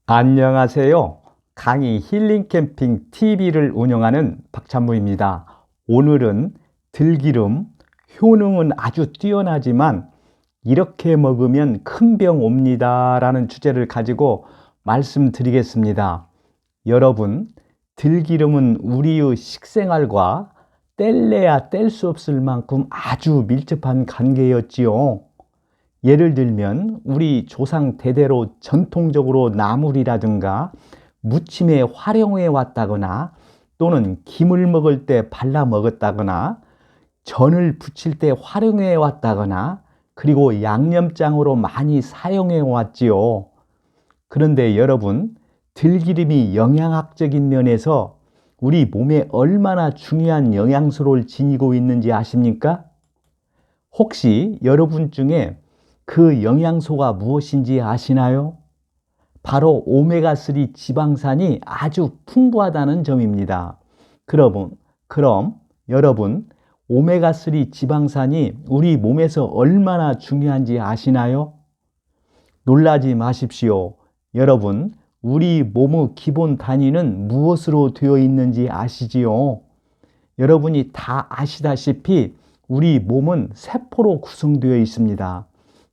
안녕하세요. 강의 힐링 캠핑 TV를 운영하는 박찬무입니다. 오늘은 들기름, 효능은 아주 뛰어나지만 이렇게 먹으면 큰 병 옵니다 라는 주제를 가지고 말씀드리겠습니다. 여러분, 들기름은 우리의 식생활과 뗄래야 뗄 수 없을 만큼 아주 밀접한 관계였지요. 예를 들면 우리 조상 대대로 전통적으로 나물이라든가 무침에 활용해 왔다거나 또는 김을 먹을 때 발라 먹었다거나 전을 부칠 때 활용해 왔다거나 그리고 양념장으로 많이 사용해 왔지요. 그런데 여러분, 들기름이 영양학적인 면에서 우리 몸에 얼마나 중요한 영양소를 지니고 있는지 아십니까? 혹시 여러분 중에 그 영양소가 무엇인지 아시나요? 바로 오메가3 지방산이 아주 풍부하다는 점입니다. 그럼 여러분, 오메가3 지방산이 우리 몸에서 얼마나 중요한지 아시나요? 놀라지 마십시오. 여러분, 우리 몸의 기본 단위는 무엇으로 되어 있는지 아시지요? 여러분이 다 아시다시피 우리 몸은 세포로 구성되어 있습니다.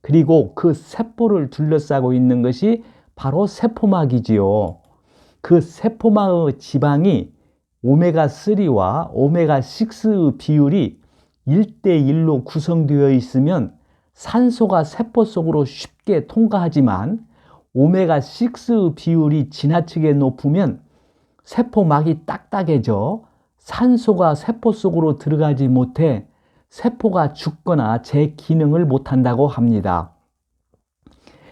그리고 그 세포를 둘러싸고 있는 것이 바로 세포막이지요. 그 세포막의 지방이 오메가3와 오메가6 비율이 1대1로 구성되어 있으면 산소가 세포 속으로 쉽게 통과하지만 오메가6 비율이 지나치게 높으면 세포막이 딱딱해져 산소가 세포 속으로 들어가지 못해 세포가 죽거나 제 기능을 못한다고 합니다.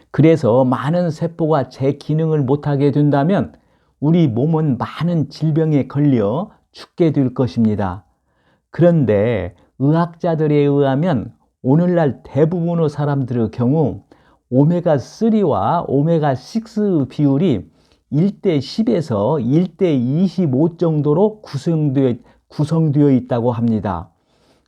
그래서 많은 세포가 제 기능을 못하게 된다면 우리 몸은 많은 질병에 걸려 죽게 될 것입니다. 그런데 의학자들에 의하면 오늘날 대부분의 사람들의 경우 오메가3와 오메가6 비율이 1대10에서 1대25 정도로 구성되어 있다고 합니다.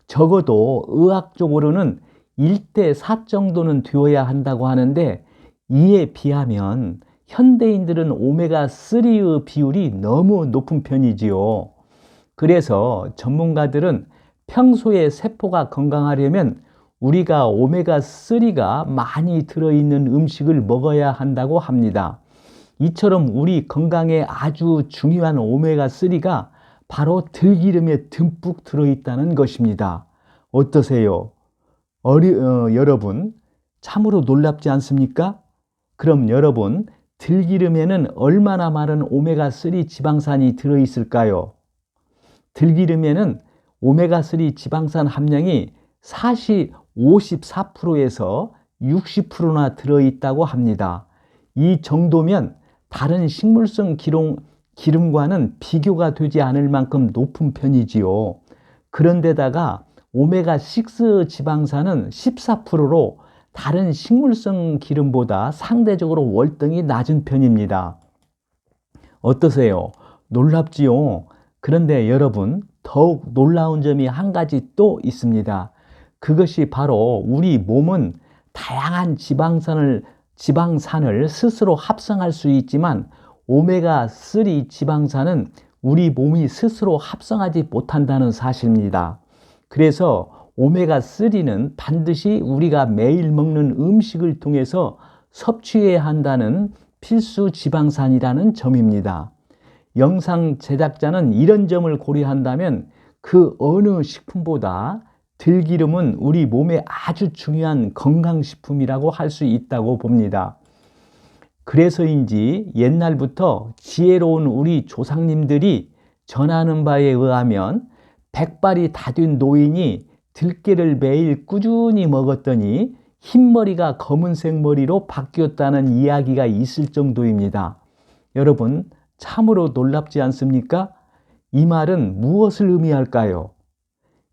적어도 의학적으로는 1대4 정도는 되어야 한다고 하는데 이에 비하면 현대인들은 오메가3의 비율이 너무 높은 편이지요. 그래서 전문가들은 평소에 세포가 건강하려면 우리가 오메가3가 많이 들어있는 음식을 먹어야 한다고 합니다. 이처럼 우리 건강에 아주 중요한 오메가3가 바로 들기름에 듬뿍 들어있다는 것입니다. 어떠세요? 여러분, 참으로 놀랍지 않습니까? 그럼 여러분, 들기름에는 얼마나 많은 오메가3 지방산이 들어있을까요? 들기름에는 오메가3 지방산 함량이 54%에서 60%나 들어있다고 합니다. 이 정도면 다른 식물성 기름과는 비교가 되지 않을 만큼 높은 편이지요. 그런데다가 오메가6 지방산은 14%로 다른 식물성 기름보다 상대적으로 월등히 낮은 편입니다. 어떠세요? 놀랍지요? 그런데 여러분, 더욱 놀라운 점이 한 가지 또 있습니다. 그것이 바로 우리 몸은 다양한 지방산을 스스로 합성할 수 있지만 오메가3 지방산은 우리 몸이 스스로 합성하지 못한다는 사실입니다. 그래서 오메가3는 반드시 우리가 매일 먹는 음식을 통해서 섭취해야 한다는 필수 지방산이라는 점입니다. 영상 제작자는 이런 점을 고려한다면 그 어느 식품보다 들기름은 우리 몸에 아주 중요한 건강식품이라고 할 수 있다고 봅니다. 그래서인지 옛날부터 지혜로운 우리 조상님들이 전하는 바에 의하면 백발이 다 된 노인이 들깨를 매일 꾸준히 먹었더니 흰머리가 검은색 머리로 바뀌었다는 이야기가 있을 정도입니다. 여러분, 참으로 놀랍지 않습니까? 이 말은 무엇을 의미할까요?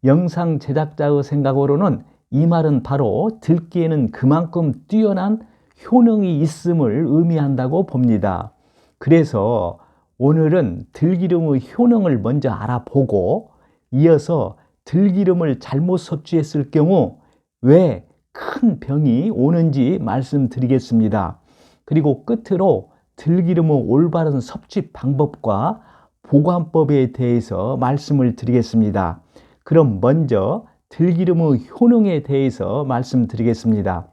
영상 제작자의 생각으로는 이 말은 바로 들깨에는 그만큼 뛰어난 효능이 있음을 의미한다고 봅니다. 그래서 오늘은 들기름의 효능을 먼저 알아보고 이어서 들기름을 잘못 섭취했을 경우 왜 큰 병이 오는지 말씀드리겠습니다. 그리고 끝으로 들기름의 올바른 섭취 방법과 보관법에 대해서 말씀을 드리겠습니다. 그럼 먼저 들기름의 효능에 대해서 말씀드리겠습니다.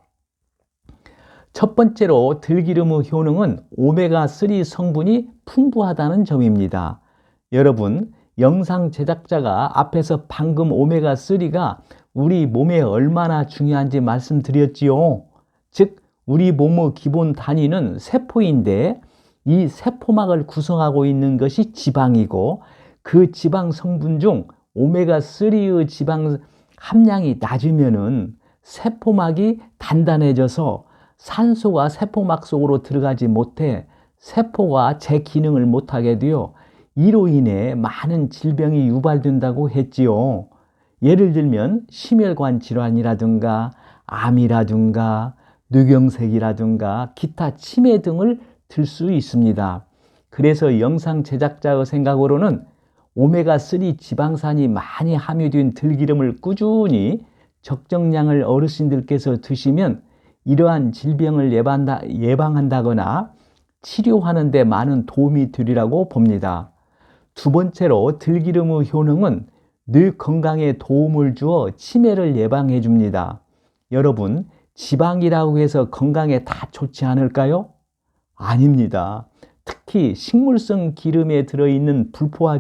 첫 번째로 들기름의 효능은 오메가3 성분이 풍부하다는 점입니다. 여러분, 영상 제작자가 앞에서 방금 오메가3가 우리 몸에 얼마나 중요한지 말씀드렸지요. 즉, 우리 몸의 기본 단위는 세포인데 이 세포막을 구성하고 있는 것이 지방이고 그 지방 성분 중 오메가3의 지방 함량이 낮으면은 세포막이 단단해져서 산소가 세포막 속으로 들어가지 못해 세포가 제 기능을 못하게 되어 이로 인해 많은 질병이 유발된다고 했지요. 예를 들면 심혈관 질환이라든가 암이라든가 뇌경색이라든가 기타 치매 등을 들 수 있습니다. 그래서 영상 제작자의 생각으로는 오메가3 지방산이 많이 함유된 들기름을 꾸준히 적정량을 어르신들께서 드시면 이러한 질병을 예방한다거나 치료하는 데 많은 도움이 되리라고 봅니다. 두 번째로 들기름의 효능은 뇌 건강에 도움을 주어 치매를 예방해 줍니다. 여러분, 지방이라고 해서 건강에 다 좋지 않을까요? 아닙니다. 특히 식물성 기름에 들어있는 불포화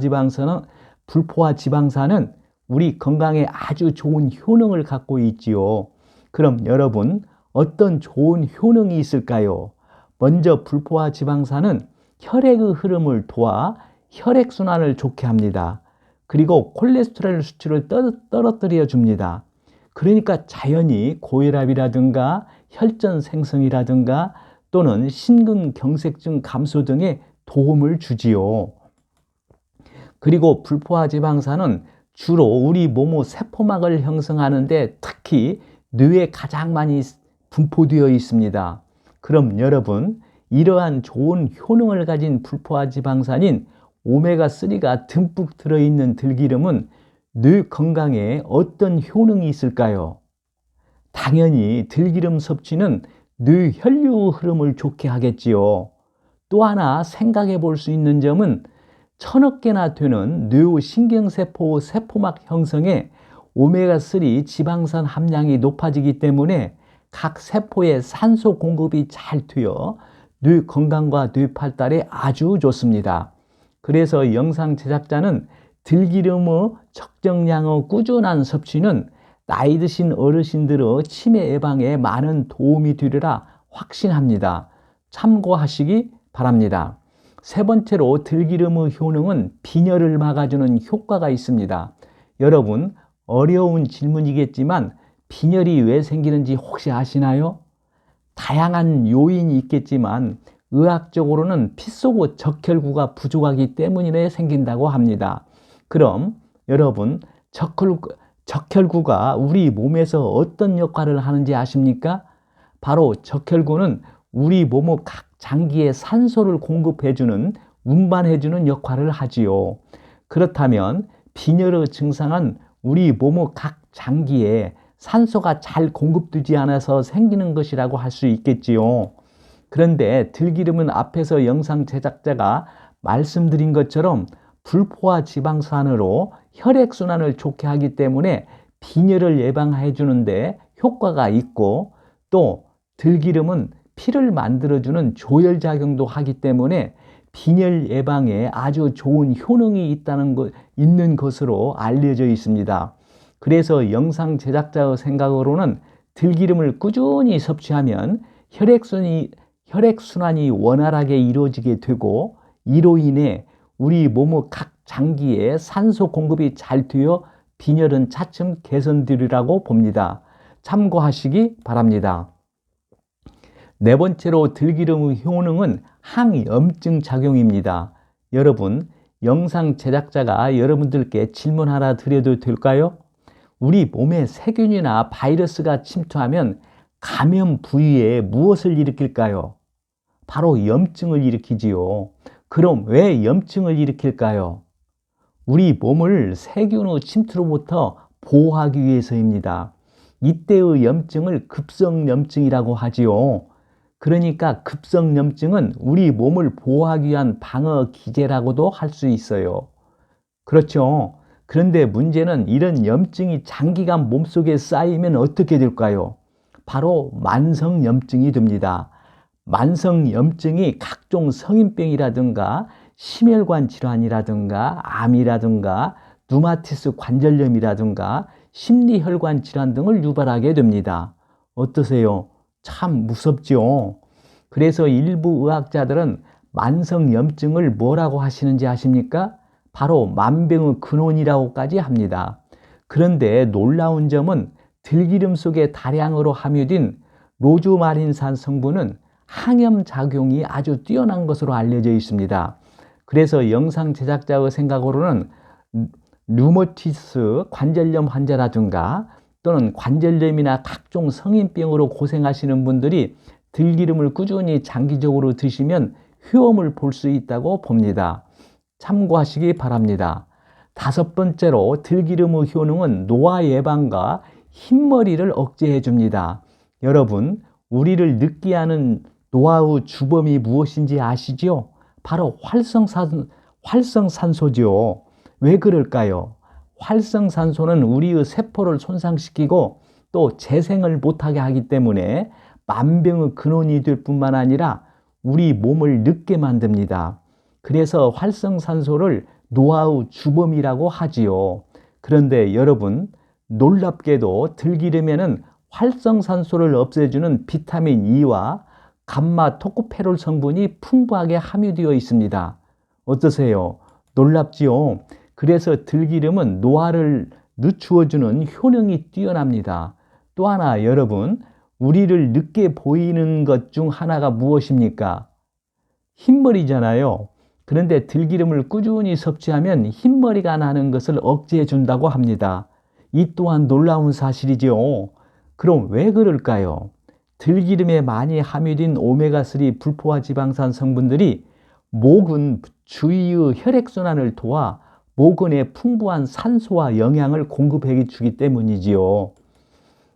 지방산은 우리 건강에 아주 좋은 효능을 갖고 있지요. 그럼 여러분, 어떤 좋은 효능이 있을까요? 먼저 불포화 지방산은 혈액의 흐름을 도와 혈액순환을 좋게 합니다. 그리고 콜레스테롤 수치를 떨어뜨려 줍니다. 그러니까 자연히 고혈압이라든가 혈전 생성이라든가 또는 심근경색증 감소 등에 도움을 주지요. 그리고 불포화 지방산은 주로 우리 몸의 세포막을 형성하는 데 특히 뇌에 가장 많이 분포되어 있습니다. 그럼 여러분, 이러한 좋은 효능을 가진 불포화 지방산인 오메가3가 듬뿍 들어있는 들기름은 뇌 건강에 어떤 효능이 있을까요? 당연히 들기름 섭취는 뇌 혈류 흐름을 좋게 하겠지요. 또 하나 생각해 볼 수 있는 점은 1000억 개나 되는 뇌의 신경세포 세포막 형성에 오메가3 지방산 함량이 높아지기 때문에 각 세포에 산소 공급이 잘 되어 뇌 건강과 뇌 발달에 아주 좋습니다. 그래서 영상 제작자는 들기름의 적정량의 꾸준한 섭취는 나이 드신 어르신들의 치매 예방에 많은 도움이 되리라 확신합니다. 참고하시기 바랍니다. 세 번째로 들기름의 효능은 빈혈을 막아주는 효과가 있습니다. 여러분, 어려운 질문이겠지만 빈혈이 왜 생기는지 혹시 아시나요? 다양한 요인이 있겠지만 의학적으로는 피 속의 적혈구가 부족하기 때문에 생긴다고 합니다. 그럼 여러분, 적혈구가 우리 몸에서 어떤 역할을 하는지 아십니까? 바로 적혈구는 우리 몸의 각 장기에 산소를 공급해주는, 운반해주는 역할을 하지요. 그렇다면 빈혈의 증상은 우리 몸의 각 장기에 산소가 잘 공급되지 않아서 생기는 것이라고 할 수 있겠지요. 그런데 들기름은 앞에서 영상 제작자가 말씀드린 것처럼 불포화 지방산으로 혈액순환을 좋게 하기 때문에 빈혈을 예방해 주는데 효과가 있고, 또 들기름은 피를 만들어주는 조혈작용도 하기 때문에 빈혈 예방에 아주 좋은 효능이 있는 것으로 알려져 있습니다. 그래서 영상 제작자의 생각으로는 들기름을 꾸준히 섭취하면 혈액순환이 원활하게 이루어지게 되고, 이로 인해 우리 몸의 각 장기에 산소 공급이 잘 되어 빈혈은 차츰 개선되리라고 봅니다. 참고하시기 바랍니다. 네 번째로 들기름의 효능은 항염증 작용입니다. 여러분, 영상 제작자가 여러분들께 질문 하나 드려도 될까요? 우리 몸에 세균이나 바이러스가 침투하면 감염 부위에 무엇을 일으킬까요? 바로 염증을 일으키지요. 그럼 왜 염증을 일으킬까요? 우리 몸을 세균의 침투로부터 보호하기 위해서입니다. 이때의 염증을 급성염증이라고 하지요. 그러니까 급성염증은 우리 몸을 보호하기 위한 방어 기제라고도 할 수 있어요. 그렇죠. 그런데 문제는 이런 염증이 장기간 몸속에 쌓이면 어떻게 될까요? 바로 만성염증이 됩니다. 만성염증이 각종 성인병이라든가 심혈관 질환이라든가 암이라든가 류마티스 관절염이라든가 심리혈관 질환 등을 유발하게 됩니다. 어떠세요? 참 무섭죠? 그래서 일부 의학자들은 만성염증을 뭐라고 하시는지 아십니까? 바로 만병의 근원이라고까지 합니다. 그런데 놀라운 점은 들기름 속에 다량으로 함유된 로즈마린산 성분은 항염 작용이 아주 뛰어난 것으로 알려져 있습니다. 그래서 영상 제작자의 생각으로는 류마티스 관절염 환자라든가 또는 관절염이나 각종 성인병으로 고생하시는 분들이 들기름을 꾸준히 장기적으로 드시면 효험을 볼 수 있다고 봅니다. 참고하시기 바랍니다. 다섯 번째로 들기름의 효능은 노화 예방과 흰머리를 억제해 줍니다. 여러분, 우리를 늙게 하는 노화의 주범이 무엇인지 아시죠? 바로 활성산소죠. 왜 그럴까요? 활성산소는 우리의 세포를 손상시키고 또 재생을 못하게 하기 때문에 만병의 근원이 될 뿐만 아니라 우리 몸을 늙게 만듭니다. 그래서 활성산소를 노화의 주범이라고 하지요. 그런데 여러분, 놀랍게도 들기름에는 활성산소를 없애주는 비타민 E와 감마 토코페롤 성분이 풍부하게 함유되어 있습니다. 어떠세요? 놀랍지요? 그래서 들기름은 노화를 늦추어주는 효능이 뛰어납니다. 또 하나 여러분, 우리를 늙게 보이는 것 중 하나가 무엇입니까? 흰머리잖아요. 그런데 들기름을 꾸준히 섭취하면 흰머리가 나는 것을 억제해 준다고 합니다. 이 또한 놀라운 사실이죠. 그럼 왜 그럴까요? 들기름에 많이 함유된 오메가3 불포화 지방산 성분들이 모근 주위의 혈액순환을 도와 모근에 풍부한 산소와 영양을 공급해 주기 때문이지요.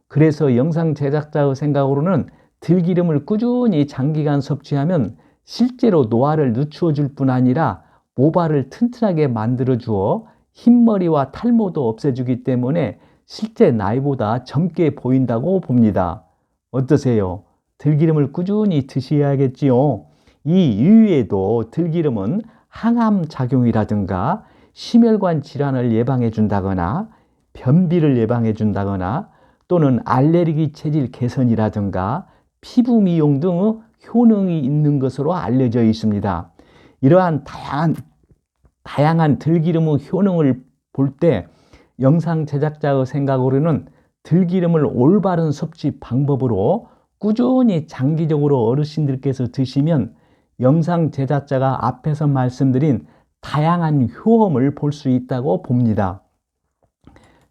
그래서 영상 제작자의 생각으로는 들기름을 꾸준히 장기간 섭취하면 실제로 노화를 늦추어 줄 뿐 아니라 모발을 튼튼하게 만들어 주어 흰머리와 탈모도 없애주기 때문에 실제 나이보다 젊게 보인다고 봅니다. 어떠세요? 들기름을 꾸준히 드셔야겠지요. 이 이외에도 들기름은 항암 작용이라든가 심혈관 질환을 예방해 준다거나 변비를 예방해 준다거나 또는 알레르기 체질 개선이라든가 피부 미용 등의 효능이 있는 것으로 알려져 있습니다. 이러한 다양한 들기름의 효능을 볼 때 영상 제작자의 생각으로는 들기름을 올바른 섭취 방법으로 꾸준히 장기적으로 어르신들께서 드시면 영상 제작자가 앞에서 말씀드린 다양한 효험을 볼 수 있다고 봅니다.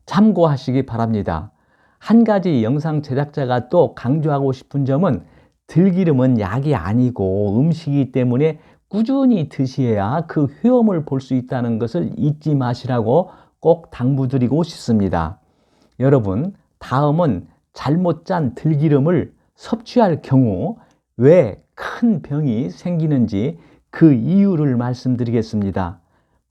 참고하시기 바랍니다. 한 가지 영상 제작자가 또 강조하고 싶은 점은 들기름은 약이 아니고 음식이기 때문에 꾸준히 드셔야 그 효험을 볼 수 있다는 것을 잊지 마시라고 꼭 당부드리고 싶습니다. 여러분, 다음은 잘못 짠 들기름을 섭취할 경우 왜 큰 병이 생기는지 그 이유를 말씀드리겠습니다.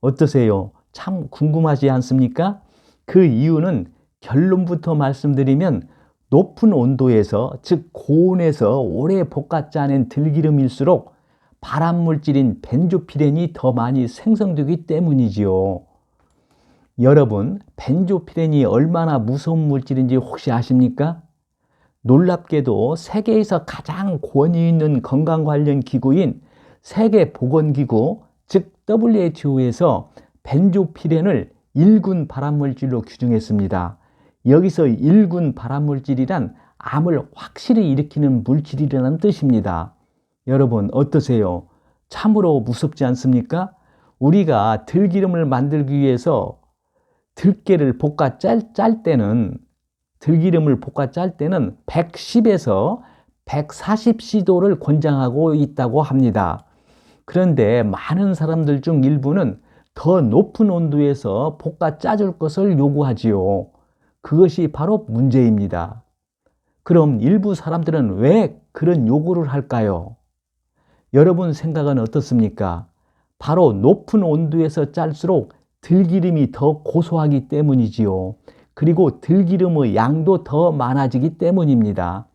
어떠세요? 참 궁금하지 않습니까? 그 이유는 결론부터 말씀드리면 높은 온도에서, 즉 고온에서 오래 볶아 짜낸 들기름일수록 발암물질인 벤조피렌이 더 많이 생성되기 때문이지요. 여러분, 벤조피렌이 얼마나 무서운 물질인지 혹시 아십니까? 놀랍게도 세계에서 가장 권위 있는 건강 관련 기구인 세계보건기구, 즉 WHO에서 벤조피렌을 1군 발암물질로 규정했습니다. 여기서 1군 발암물질이란 암을 확실히 일으키는 물질이라는 뜻입니다. 여러분 어떠세요? 참으로 무섭지 않습니까? 우리가 들기름을 만들기 위해서 들깨를 볶아 짤 때는 들기름을 볶아 짤 때는 110에서 140C도를 권장하고 있다고 합니다. 그런데 많은 사람들 중 일부는 더 높은 온도에서 볶아 짜줄 것을 요구하지요. 그것이 바로 문제입니다. 그럼 일부 사람들은 왜 그런 요구를 할까요? 여러분 생각은 어떻습니까? 바로 높은 온도에서 짤수록 들기름이 더 고소하기 때문이지요. 그리고 들기름의 양도 더 많아지기 때문입니다.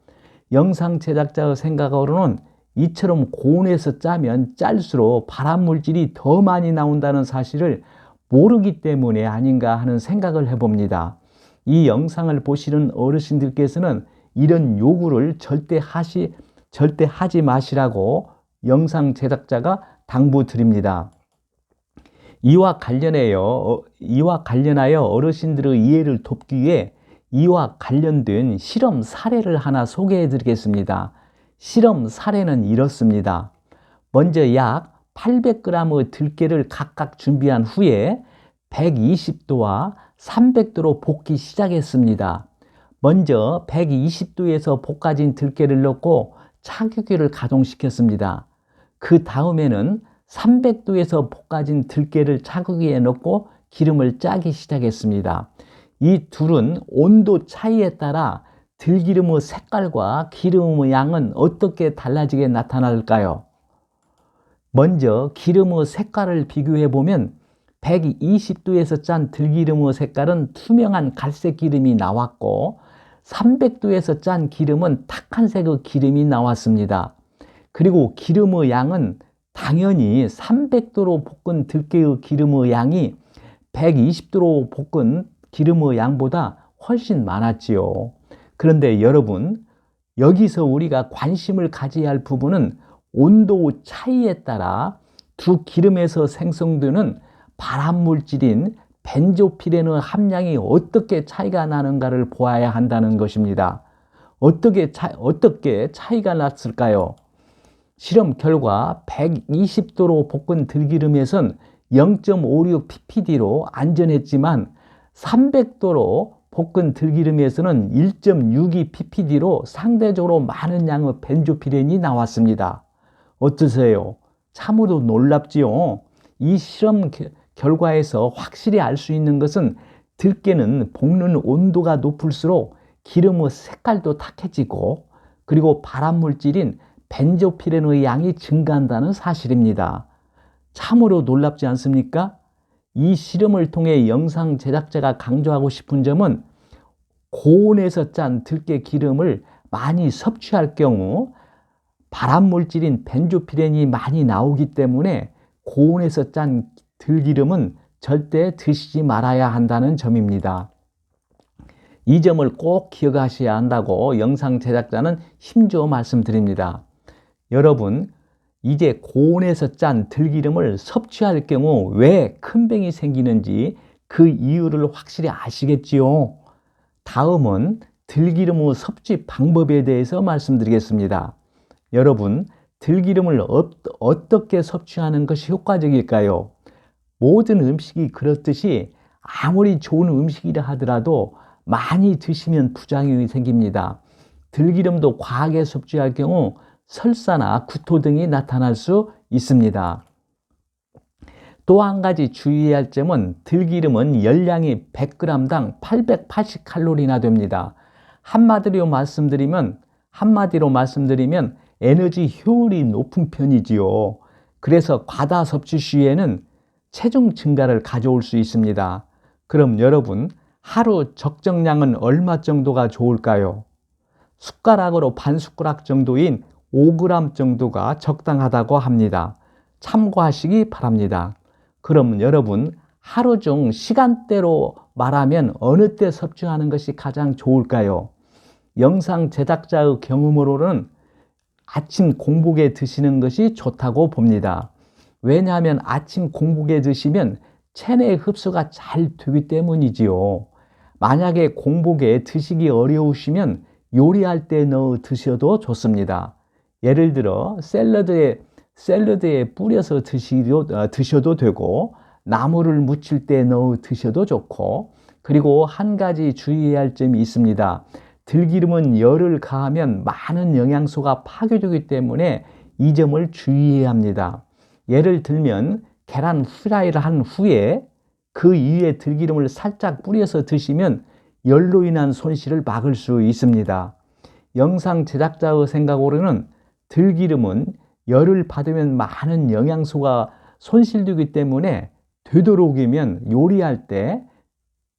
영상 제작자의 생각으로는 이처럼 고온에서 짜면 짤수록 발암물질이 더 많이 나온다는 사실을 모르기 때문에 아닌가 하는 생각을 해봅니다. 이 영상을 보시는 어르신들께서는 이런 요구를 절대 하지 마시라고 영상 제작자가 당부드립니다. 이와 관련하여 어르신들의 이해를 돕기 위해 이와 관련된 실험 사례를 하나 소개해 드리겠습니다. 실험 사례는 이렇습니다. 먼저 약 800g의 들깨를 각각 준비한 후에 120도와 300도로 볶기 시작했습니다. 먼저 120도에서 볶아진 들깨를 넣고 차규기를 가동시켰습니다. 그 다음에는 300도에서 볶아진 들깨를 차규기에 넣고 기름을 짜기 시작했습니다. 이 둘은 온도 차이에 따라 들기름의 색깔과 기름의 양은 어떻게 달라지게 나타날까요? 먼저 기름의 색깔을 비교해 보면 120도에서 짠 들기름의 색깔은 투명한 갈색 기름이 나왔고 300도에서 짠 기름은 탁한 색의 기름이 나왔습니다. 그리고 기름의 양은 당연히 300도로 볶은 들깨의 기름의 양이 120도로 볶은 기름의 양보다 훨씬 많았지요. 그런데 여러분, 여기서 우리가 관심을 가져야 할 부분은 온도 차이에 따라 두 기름에서 생성되는 발암물질인 벤조피렌의 함량이 어떻게 차이가 나는가를 보아야 한다는 것입니다. 어떻게 차이가 났을까요? 실험 결과 120도로 볶은 들기름에선 0.56 ppd로 안전했지만 300도로 볶은 들기름에서는 1.62 ppd로 상대적으로 많은 양의 벤조피렌이 나왔습니다. 어떠세요? 참으로 놀랍지요? 이 실험 결과에서 확실히 알 수 있는 것은 들깨는 볶는 온도가 높을수록 기름의 색깔도 탁해지고 그리고 발암물질인 벤조피렌의 양이 증가한다는 사실입니다. 참으로 놀랍지 않습니까? 이 실험을 통해 영상 제작자가 강조하고 싶은 점은 고온에서 짠 들깨 기름을 많이 섭취할 경우 발암물질인 벤조피렌이 많이 나오기 때문에 고온에서 짠 들기름은 절대 드시지 말아야 한다는 점입니다. 이 점을 꼭 기억하셔야 한다고 영상 제작자는 힘주어 말씀드립니다. 여러분, 이제 고온에서 짠 들기름을 섭취할 경우 왜 큰 병이 생기는지 그 이유를 확실히 아시겠지요? 다음은 들기름의 섭취 방법에 대해서 말씀드리겠습니다. 여러분, 들기름을 어떻게 섭취하는 것이 효과적일까요? 모든 음식이 그렇듯이 아무리 좋은 음식이라 하더라도 많이 드시면 부작용이 생깁니다. 들기름도 과하게 섭취할 경우 설사나 구토 등이 나타날 수 있습니다. 또 한 가지 주의해야 할 점은 들기름은 열량이 100g당 880칼로리나 됩니다. 한마디로 말씀드리면 에너지 효율이 높은 편이지요. 그래서 과다 섭취 시에는 체중 증가를 가져올 수 있습니다. 그럼 여러분, 하루 적정량은 얼마 정도가 좋을까요? 숟가락으로 반 숟가락 정도인 5g 정도가 적당하다고 합니다. 참고하시기 바랍니다. 그럼 여러분, 하루 중 시간대로 말하면 어느 때 섭취하는 것이 가장 좋을까요? 영상 제작자의 경험으로는 아침 공복에 드시는 것이 좋다고 봅니다. 왜냐하면 아침 공복에 드시면 체내 흡수가 잘 되기 때문이지요. 만약에 공복에 드시기 어려우시면 요리할 때 넣어 드셔도 좋습니다. 예를 들어 샐러드에 뿌려서 드셔도 되고 나물을 무칠 때 넣어 드셔도 좋고 그리고 한 가지 주의해야 할 점이 있습니다. 들기름은 열을 가하면 많은 영양소가 파괴되기 때문에 이 점을 주의해야 합니다. 예를 들면 계란 후라이를 한 후에 그 위에 들기름을 살짝 뿌려서 드시면 열로 인한 손실을 막을 수 있습니다. 영상 제작자의 생각으로는 들기름은 열을 받으면 많은 영양소가 손실되기 때문에 되도록이면 요리할 때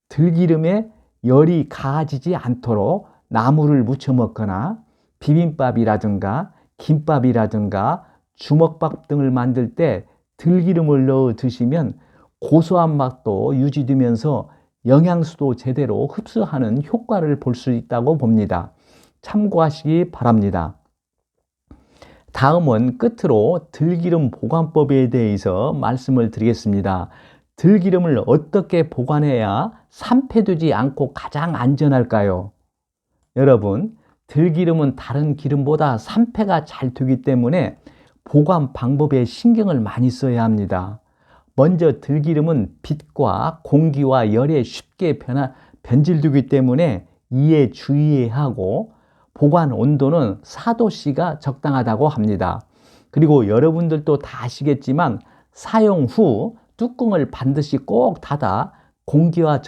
들기름에 열이 가해지지 않도록 나물을 무쳐 먹거나 비빔밥이라든가 김밥이라든가 주먹밥 등을 만들 때 들기름을 넣어 드시면 고소한 맛도 유지되면서 영양소도 제대로 흡수하는 효과를 볼 수 있다고 봅니다. 참고하시기 바랍니다. 다음은 끝으로 들기름 보관법에 대해서 말씀을 드리겠습니다. 들기름을 어떻게 보관해야 산패되지 않고 가장 안전할까요? 여러분, 들기름은 다른 기름보다 산패가 잘 되기 때문에 보관 방법에 신경을 많이 써야 합니다. 먼저 들기름은 빛과 공기와 열에 쉽게 변질되기 때문에 이에 주의해야 하고, 보관 온도는 4도씨가 적당하다고 합니다. 그리고 여러분들도 다 아시겠지만 사용 후 뚜껑을 반드시 꼭 닫아 공기와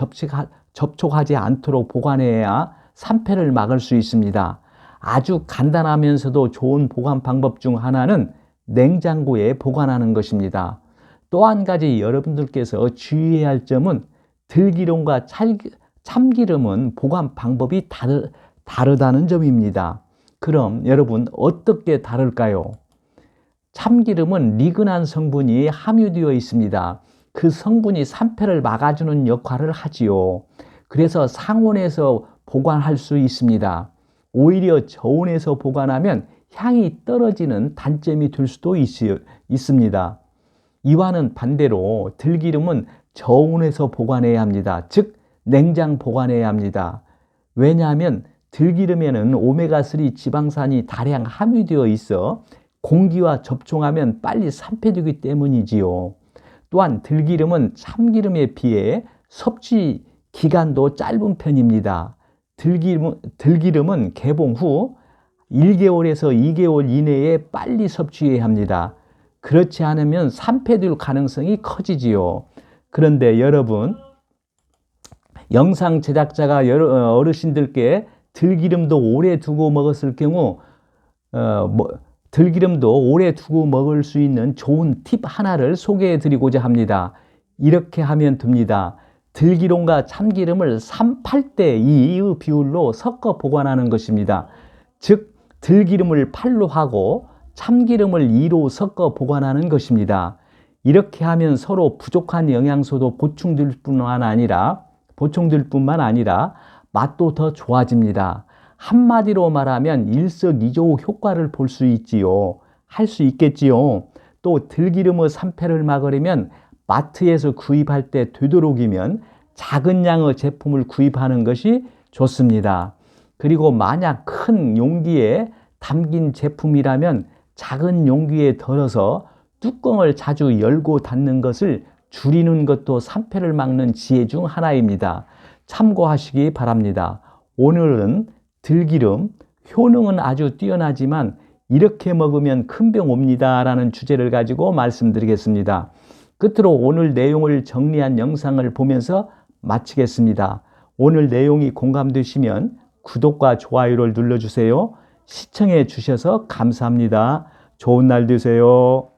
접촉하지 않도록 보관해야 산패를 막을 수 있습니다. 아주 간단하면서도 좋은 보관 방법 중 하나는 냉장고에 보관하는 것입니다. 또 한 가지 여러분들께서 주의해야 할 점은 들기름과 참기름은 보관 방법이 다르다는 점입니다. 그럼 여러분 어떻게 다를까요? 참기름은 리그난 성분이 함유되어 있습니다. 그 성분이 산패를 막아주는 역할을 하지요. 그래서 상온에서 보관할 수 있습니다. 오히려 저온에서 보관하면 향이 떨어지는 단점이 될 수도 있습니다. 이와는 반대로 들기름은 저온에서 보관해야 합니다. 즉 냉장 보관해야 합니다. 왜냐하면 들기름에는 오메가3 지방산이 다량 함유되어 있어 공기와 접촉하면 빨리 산패되기 때문이지요. 또한 들기름은 참기름에 비해 섭취 기간도 짧은 편입니다. 들기름은 개봉 후 1개월에서 2개월 이내에 빨리 섭취해야 합니다. 그렇지 않으면 산패될 가능성이 커지지요. 그런데 여러분, 영상 제작자가 어르신들께 들기름도 오래 두고 먹었을 경우 들기름도 오래 두고 먹을 수 있는 좋은 팁 하나를 소개해 드리고자 합니다. 이렇게 하면 됩니다. 들기름과 참기름을 8대 2의 비율로 섞어 보관하는 것입니다. 즉 들기름을 8로 하고 참기름을 2로 섞어 보관하는 것입니다. 이렇게 하면 서로 부족한 영양소도 보충될 뿐만 아니라 맛도 더 좋아집니다. 한마디로 말하면 일석이조 효과를 볼 수 있지요. 할 수 있겠지요. 또 들기름의 산패를 막으려면 마트에서 구입할 때 되도록이면 작은 양의 제품을 구입하는 것이 좋습니다. 그리고 만약 큰 용기에 담긴 제품이라면 작은 용기에 덜어서 뚜껑을 자주 열고 닫는 것을 줄이는 것도 산패를 막는 지혜 중 하나입니다. 참고하시기 바랍니다. 오늘은 들기름, 효능은 아주 뛰어나지만 이렇게 먹으면 큰 병 옵니다 라는 주제를 가지고 말씀드리겠습니다. 끝으로 오늘 내용을 정리한 영상을 보면서 마치겠습니다. 오늘 내용이 공감되시면 구독과 좋아요를 눌러주세요. 시청해 주셔서 감사합니다. 좋은 날 되세요.